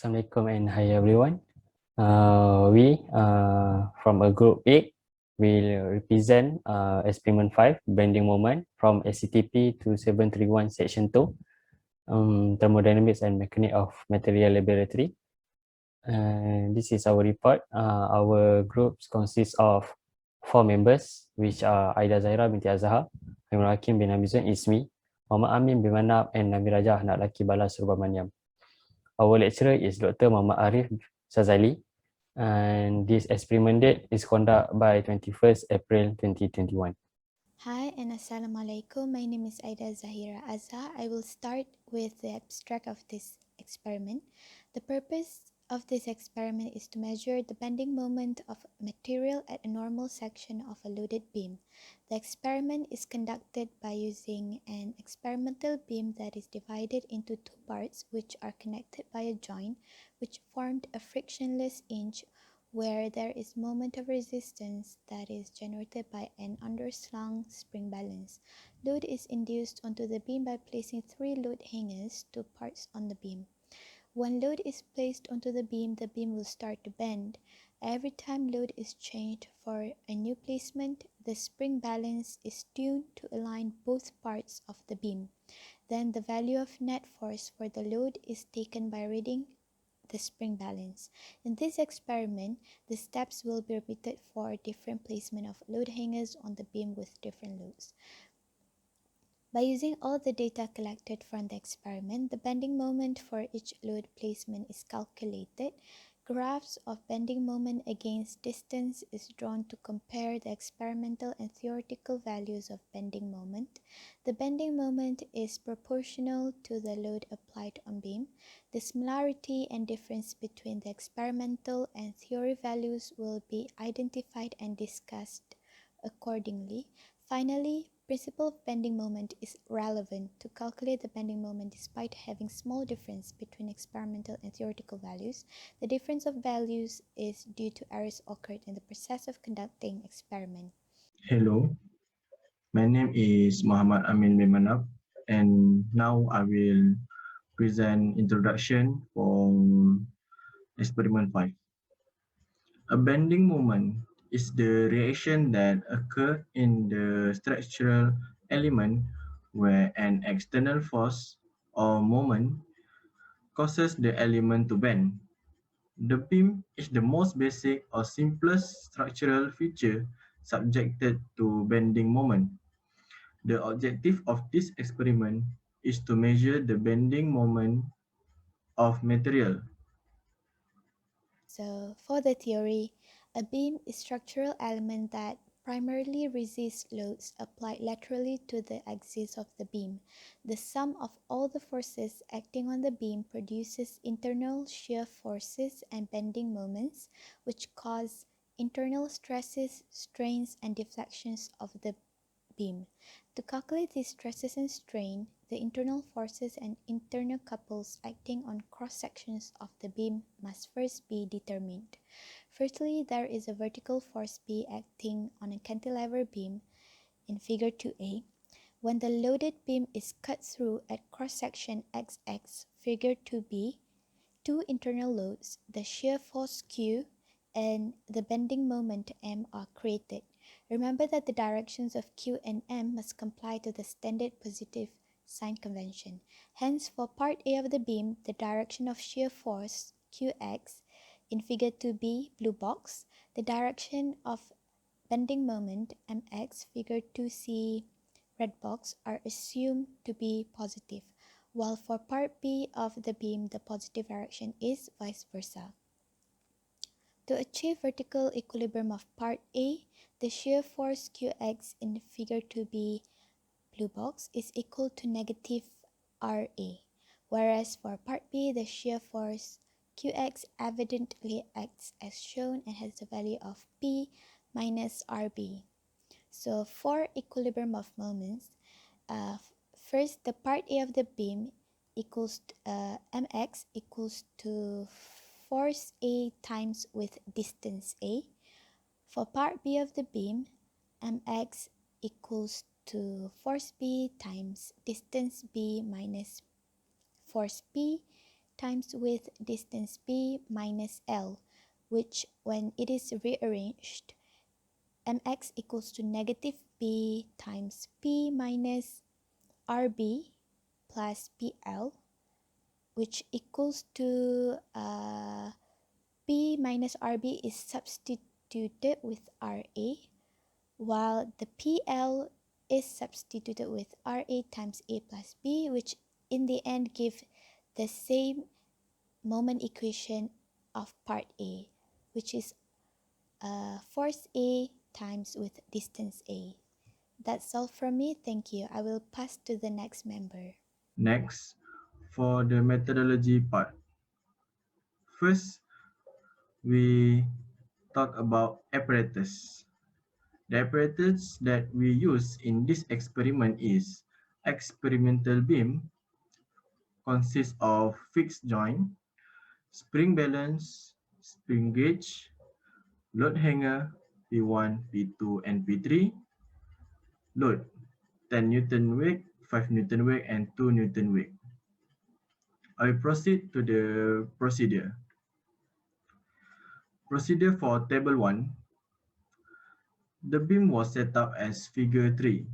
Assalamualaikum and hi everyone. We from a group A will represent experiment 5 bending moment from SCTP 2731 section 2 thermodynamics and mechanics of material laboratory. This is our report. Our group consists of 4 members which are Aida Zahira binti Azhar, Haimul Hakim bin Hamizun Ismi, Muhammad Amin bin Manab and Nabi Rajah anak lelaki Balas Surbamaniam. Our lecturer is Dr. Muhammad Arif Sazali, and this experiment date is conducted by 21st April 2021. Hi and Assalamualaikum. My name is Aida Zahira Azhar. I will start with the abstract of this experiment. The purpose of this experiment is to measure the bending moment of material at a normal section of a loaded beam. The experiment is conducted by using an experimental beam that is divided into two parts which are connected by a joint which formed a frictionless hinge where there is moment of resistance that is generated by an underslung spring balance. Load is induced onto the beam by placing 3 load hangers, 2 parts on the beam. When load is placed onto the beam will start to bend. Every time load is changed for a new placement, the spring balance is tuned to align both parts of the beam. Then the value of net force for the load is taken by reading the spring balance. In this experiment, the steps will be repeated for different placement of load hangers on the beam with different loads. By using all the data collected from the experiment, the bending moment for each load placement is calculated. Graphs of bending moment against distance is drawn to compare the experimental and theoretical values of bending moment. The bending moment is proportional to the load applied on beam. The similarity and difference between the experimental and theory values will be identified and discussed accordingly. Finally, principle of bending moment is relevant to calculate the bending moment despite having small difference between experimental and theoretical values. The difference of values is due to errors occurred in the process of conducting experiment. Hello, my name is Muhammad Amin bin Manab, and now I will present introduction for experiment 5. A bending moment is the reaction that occurs in the structural element where an external force or moment causes the element to bend. The beam is the most basic or simplest structural feature subjected to bending moment. The objective of this experiment is to measure the bending moment of material. So, for the theory, a beam is a structural element that primarily resists loads applied laterally to the axis of the beam. The sum of all the forces acting on the beam produces internal shear forces and bending moments, which cause internal stresses, strains, and deflections of the beam. To calculate these stresses and strain, the internal forces and internal couples acting on cross-sections of the beam must first be determined. Firstly, there is a vertical force P acting on a cantilever beam in figure 2a. When the loaded beam is cut through at cross-section XX, figure 2b, two internal loads, the shear force Q and the bending moment M, are created. Remember that the directions of Q and M must comply to the standard positive sign convention. Hence, for part A of the beam, the direction of shear force Qx in figure 2b, blue box, the direction of bending moment Mx, figure 2c, red box, are assumed to be positive, while for part B of the beam, the positive direction is vice versa. To achieve vertical equilibrium of part A, the shear force Qx in figure 2b, blue box, is equal to negative Ra, whereas for part B, the shear force Qx evidently acts as shown and has the value of P minus Rb. So for equilibrium of moments, first the part A of the beam equals mx equals to force A times with distance A. For part B of the beam, mx equals to force B times distance B minus force P times width distance b minus L, which when it is rearranged, mx equals to negative b times p minus rb plus pl, which equals to p minus rb is substituted with ra, while the pl is substituted with ra times a plus b, which in the end give the same moment equation of part A, which is force A times with distance A. That's all from me. Thank you. I will pass to the next member. Next, for the methodology part. First, we talk about apparatus. The apparatus that we use in this experiment is experimental beam, consists of fixed joint, spring balance, spring gauge, load hanger P1, P2, and P3, load 10 Newton weight, 5 Newton weight, and 2 Newton weight. I will proceed to the procedure. Procedure for table 1. The beam was set up as figure 3.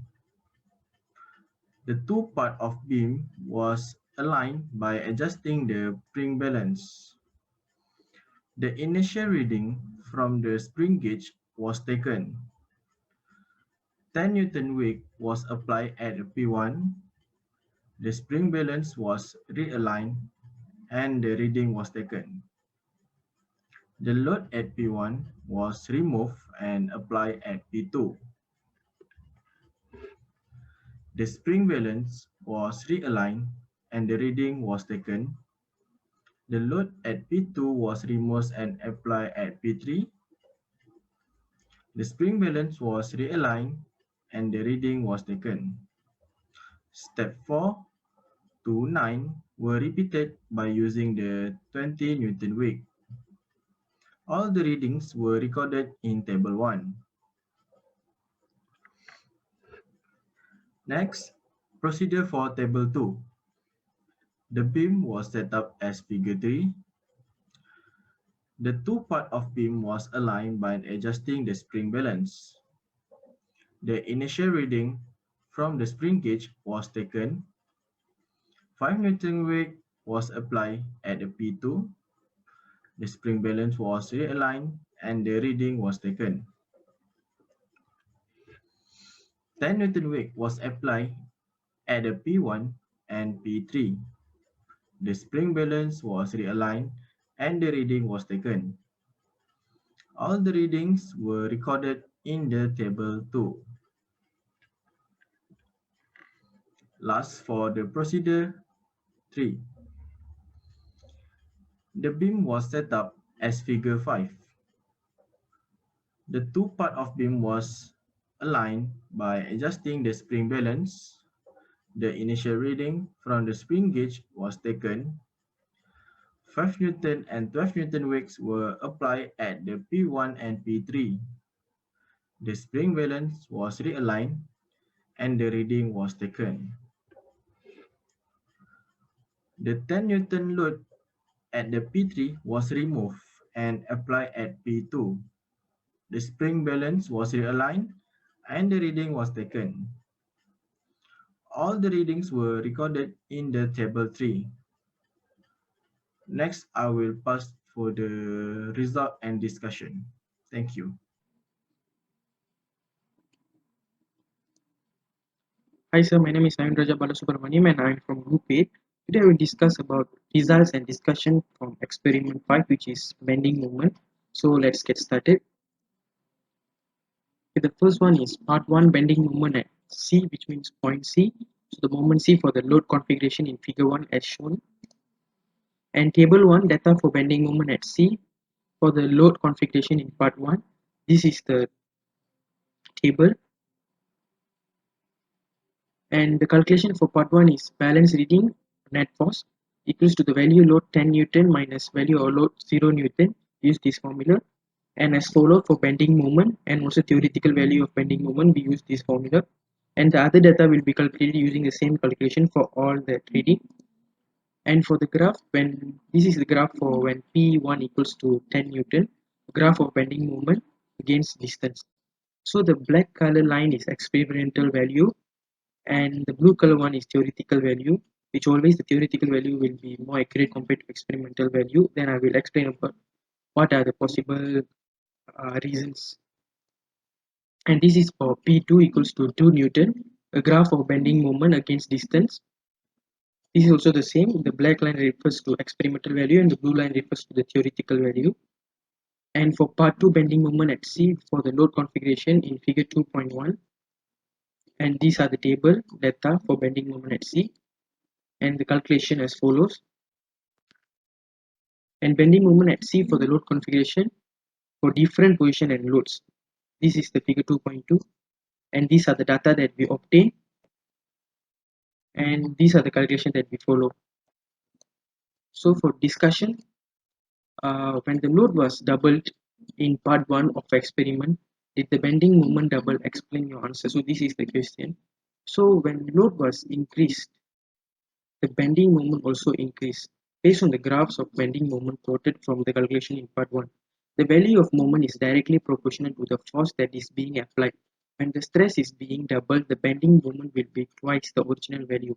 The two part of beam was aligned by adjusting the spring balance. The initial reading from the spring gauge was taken. 10 Newton weight was applied at P1. The spring balance was realigned and the reading was taken. The load at P1 was removed and applied at P2. The spring balance was realigned and the reading was taken. The load at P2 was removed and applied at P3. The spring balance was realigned and the reading was taken. Step 4 to 9 were repeated by using the 20 Newton weight. All the readings were recorded in table 1. Next, procedure for table 2. The beam was set up as figure 3. The two part of beam was aligned by adjusting the spring balance. The initial reading from the spring gauge was taken. 5 Newton weight was applied at the P2. The spring balance was realigned and the reading was taken. 10 Newton weight was applied at the P1 and P3. The spring balance was realigned and the reading was taken. All the readings were recorded in the table 2. Last, for the procedure 3. The beam was set up as figure 5. The two part of beam was aligned by adjusting the spring balance. The initial reading from the spring gauge was taken. 5 Newton and 12 Newton weights were applied at the P1 and P3. The spring balance was realigned and the reading was taken. The 10 Newton load at the P3 was removed and applied at P2. The spring balance was realigned and the reading was taken. All the readings were recorded in the table 3. Next, I will pass for the result and discussion. Thank you. Hi sir, my name is Nayan Raja Balasubramaniam and I am from Group 8. Today I will discuss about results and discussion from experiment 5, which is bending moment. So let's get started. Okay, the first one is part 1, bending moment at C, which means point C. So the moment C for the load configuration in figure 1 as shown. And table 1, data for bending moment at C for the load configuration in part 1. This is the table. And the calculation for part 1 is balance reading net force equals to the value load 10 Newton minus value of load 0 Newton. Use this formula. And as followed for bending moment and also theoretical value of bending moment, we use this formula. And the other data will be calculated using the same calculation for all the reading. And for the graph, when this is the graph for when P1 equals to 10 Newton, graph of bending moment against distance. So the black color line is experimental value and the blue color one is theoretical value, which always the theoretical value will be more accurate compared to experimental value. Then I will explain about what are the possible reasons. And this is for P2 equals to 2 Newton, a graph of bending moment against distance. This is also the same. The black line refers to experimental value and the blue line refers to the theoretical value. And for part 2 bending moment at C for the load configuration in figure 2.1, and these are the table data for bending moment at C, and the calculation as follows. And bending moment at C for the load configuration for different position and loads. This is the figure 2.2, and these are the data that we obtain, and these are the calculation that we follow. So for discussion, when the load was doubled in part 1 of experiment, did the bending moment double? Explain your answer. So this is the question. So when load was increased, the bending moment also increased. Based on the graphs of bending moment plotted from the calculation in part 1, the value of moment is directly proportional to the force that is being applied. When the stress is being doubled, the bending moment will be twice the original value.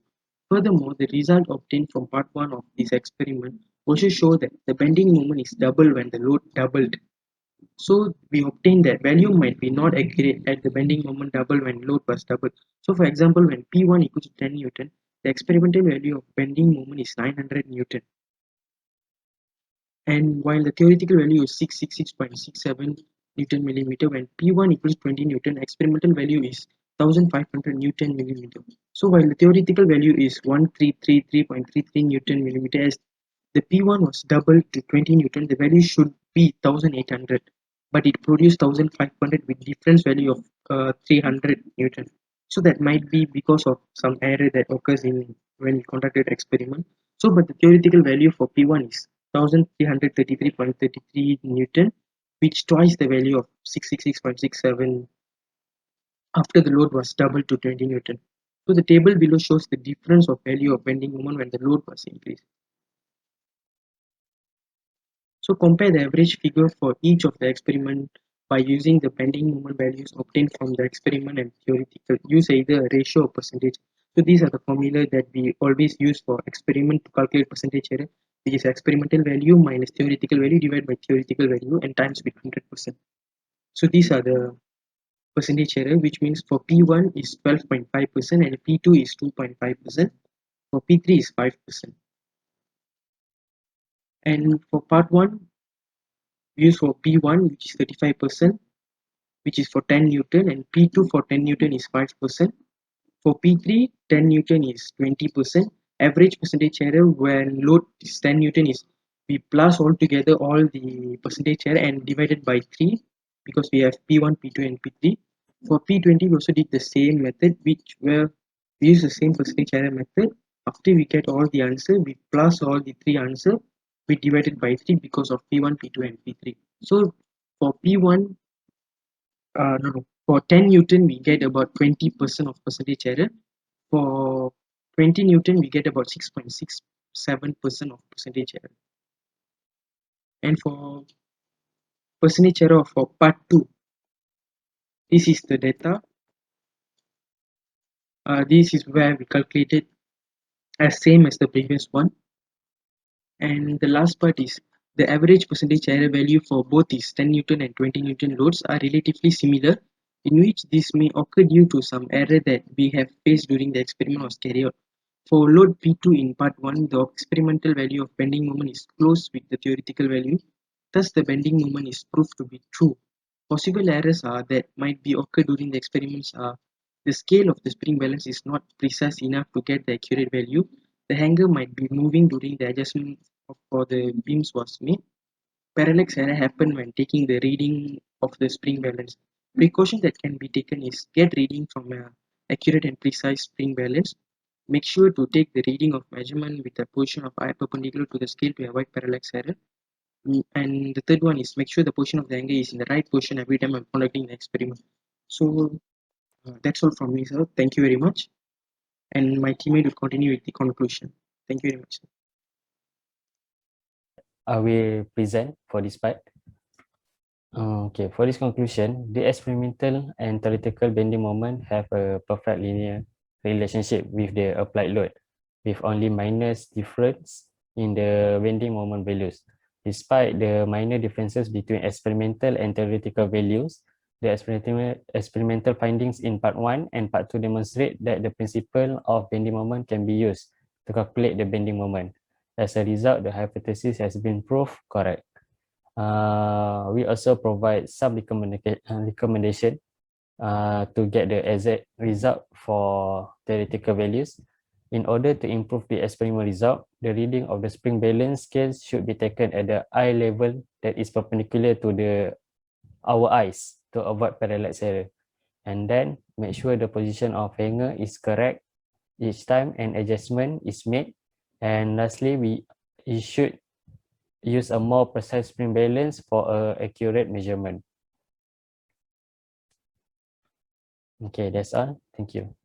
Furthermore, the result obtained from part 1 of this experiment also show that the bending moment is double when the load doubled. So we obtain that value might be not accurate at the bending moment double when load was doubled. So for example, when P1 equals to 10 Newton, the experimental value of bending moment is 900 Newton. And while the theoretical value is 666.67 Newton millimeter, when P1 equals 20 Newton, experimental value is 1500 Newton millimeter. So while the theoretical value is 1333.33 Newton millimeter, as the P1 was doubled to 20 Newton, the value should be 1800, but it produced 1500 with difference value of 300 Newton. So that might be because of some error that occurs in when we conducted experiment. So but the theoretical value for P1 is 1333.33 Newton, which twice the value of 666.67 after the load was doubled to 20 Newton. So the table below shows the difference of value of bending moment when the load was increased. So compare the average figure for each of the experiment by using the bending moment values obtained from the experiment and theoretical. Use either a ratio or percentage. So these are the formula that we always use for experiment to calculate percentage error, which is experimental value minus theoretical value divided by theoretical value and times with 100%. So these are the percentage error, which means for P1 is 12.5% and P2 is 2.5%. For P3 is 5%. And for part 1, we use for P1, which is 35%, which is for 10 Newton, and P2 for 10 Newton is 5%. For P3, 10 Newton is 20%. Average percentage error when load is 10 Newton is we plus all together all the percentage error and divided by 3 because we have P1, P2 and P3. For P20, we also did the same method, which where we use the same percentage error method. After we get all the answer, we plus all the 3 answer, we divided by 3 because of P1, P2 and P3. So for P1, no, for 10 Newton, we get about 20% of percentage error. For 20 Newton, we get about 6.67% of percentage error. And for percentage error for part 2, this is the data. This is where we calculated as same as the previous one. And the last part is the average percentage error value for both these 10 Newton and 20 Newton loads are relatively similar, in which this may occur due to some error that we have faced during the experiment was carried out. For load P2 in part 1, the experimental value of bending moment is close with the theoretical value, thus the bending moment is proved to be true. Possible errors are that might be occur during the experiments are the scale of the spring balance is not precise enough to get the accurate value. The hanger might be moving during the adjustment for the beams was made. Parallax error happen when taking the reading of the spring balance. Precaution that can be taken is get reading from a accurate and precise spring balance. Make sure to take the reading of measurement with a position of eye perpendicular to the scale to avoid parallax error. And the third one is make sure the position of the hanger is in the right position every time I'm conducting the experiment. So that's all from me, sir. Thank you very much. And my teammate will continue with the conclusion. Thank you very much. I will present for this part. Okay, for this conclusion, the experimental and theoretical bending moment have a perfect linear relationship with the applied load, with only minor difference in the bending moment values. Despite the minor differences between experimental and theoretical values, the experimental findings in part 1 and part 2 demonstrate that the principle of bending moment can be used to calculate the bending moment. As a result, the hypothesis has been proved correct. We also provide some recommendation to get the exact result for theoretical values. In order to improve the experiment result, the reading of the spring balance scale should be taken at the eye level that is perpendicular to our eyes to avoid parallax error. And then make sure the position of hanger is correct each time an adjustment is made. And lastly, you should use a more precise spring balance for a accurate measurement. Okay, that's all. Thank you.